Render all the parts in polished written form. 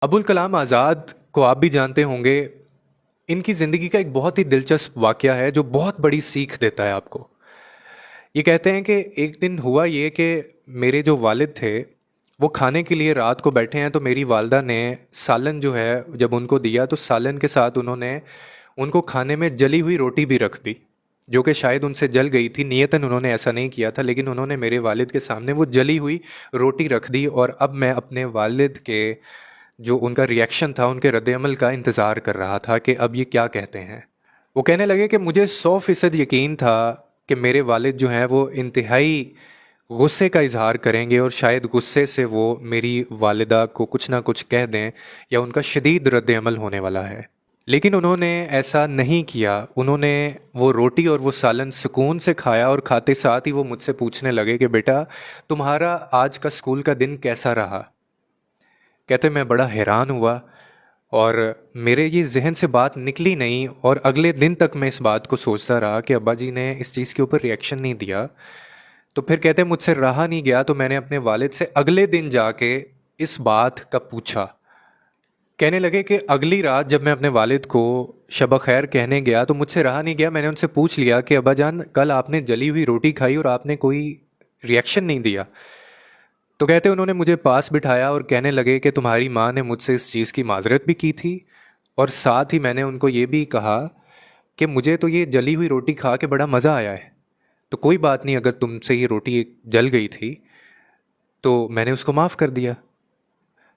ابوالکلام آزاد کو آپ بھی جانتے ہوں گے۔ ان کی زندگی کا ایک بہت ہی دلچسپ واقعہ ہے جو بہت بڑی سیکھ دیتا ہے آپ کو۔ یہ کہتے ہیں کہ ایک دن ہوا یہ کہ میرے جو والد تھے وہ کھانے کے لیے رات کو بیٹھے ہیں، تو میری والدہ نے سالن جو ہے جب ان کو دیا تو سالن کے ساتھ انہوں نے ان کو کھانے میں جلی ہوئی روٹی بھی رکھ دی، جو کہ شاید ان سے جل گئی تھی۔ نیتاً انہوں نے ایسا نہیں کیا تھا، لیکن انہوں نے میرے والد کے سامنے وہ جلی ہوئی روٹی رکھ دی، اور اب میں اپنے والد کے جو ان کا ریئیکشن تھا، ان کے رد عمل کا انتظار کر رہا تھا کہ اب یہ کیا کہتے ہیں۔ وہ کہنے لگے کہ مجھے 100% یقین تھا کہ میرے والد جو ہیں وہ انتہائی غصے کا اظہار کریں گے، اور شاید غصے سے وہ میری والدہ کو کچھ نہ کچھ کہہ دیں، یا ان کا شدید رد عمل ہونے والا ہے۔ لیکن انہوں نے ایسا نہیں کیا۔ انہوں نے وہ روٹی اور وہ سالن سکون سے کھایا، اور کھاتے ساتھ ہی وہ مجھ سے پوچھنے لگے کہ بیٹا تمہارا آج کا اسکول کا دن کیسا رہا؟ کہتے میں بڑا حیران ہوا، اور میرے یہ ذہن سے بات نکلی نہیں، اور اگلے دن تک میں اس بات کو سوچتا رہا کہ ابا جی نے اس چیز کے اوپر ریئیکشن نہیں دیا۔ تو پھر کہتے مجھ سے رہا نہیں گیا، تو میں نے اپنے والد سے اگلے دن جا کے اس بات کا پوچھا۔ کہنے لگے کہ اگلی رات جب میں اپنے والد کو شب خیر کہنے گیا تو مجھ سے رہا نہیں گیا، میں نے ان سے پوچھ لیا کہ ابا جان کل آپ نے جلی ہوئی روٹی کھائی اور آپ نے کوئی ریئیکشن نہیں دیا۔ تو کہتے انہوں نے مجھے پاس بٹھایا اور کہنے لگے کہ تمہاری ماں نے مجھ سے اس چیز کی معذرت بھی کی تھی، اور ساتھ ہی میں نے ان کو یہ بھی کہا کہ مجھے تو یہ جلی ہوئی روٹی کھا کے بڑا مزہ آیا ہے، تو کوئی بات نہیں، اگر تم سے یہ روٹی جل گئی تھی تو میں نے اس کو معاف کر دیا۔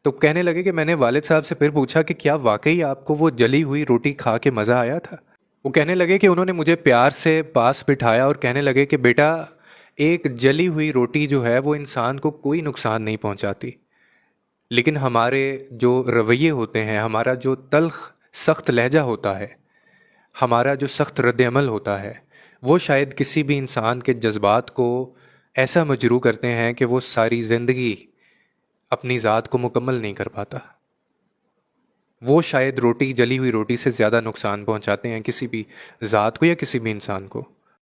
تو کہنے لگے کہ میں نے والد صاحب سے پھر پوچھا کہ کیا واقعی آپ کو وہ جلی ہوئی روٹی کھا کے مزہ آیا تھا؟ وہ کہنے لگے کہ انہوں نے مجھے پیار سے پاس بٹھایا اور کہنے لگے کہ بیٹا ایک جلی ہوئی روٹی جو ہے وہ انسان کو کوئی نقصان نہیں پہنچاتی، لیکن ہمارے جو رویے ہوتے ہیں، ہمارا جو تلخ سخت لہجہ ہوتا ہے، ہمارا جو سخت رد عمل ہوتا ہے، وہ شاید کسی بھی انسان کے جذبات کو ایسا مجروح کرتے ہیں کہ وہ ساری زندگی اپنی ذات کو مکمل نہیں کر پاتا۔ وہ شاید روٹی جلی ہوئی روٹی سے زیادہ نقصان پہنچاتے ہیں کسی بھی ذات کو یا کسی بھی انسان کو۔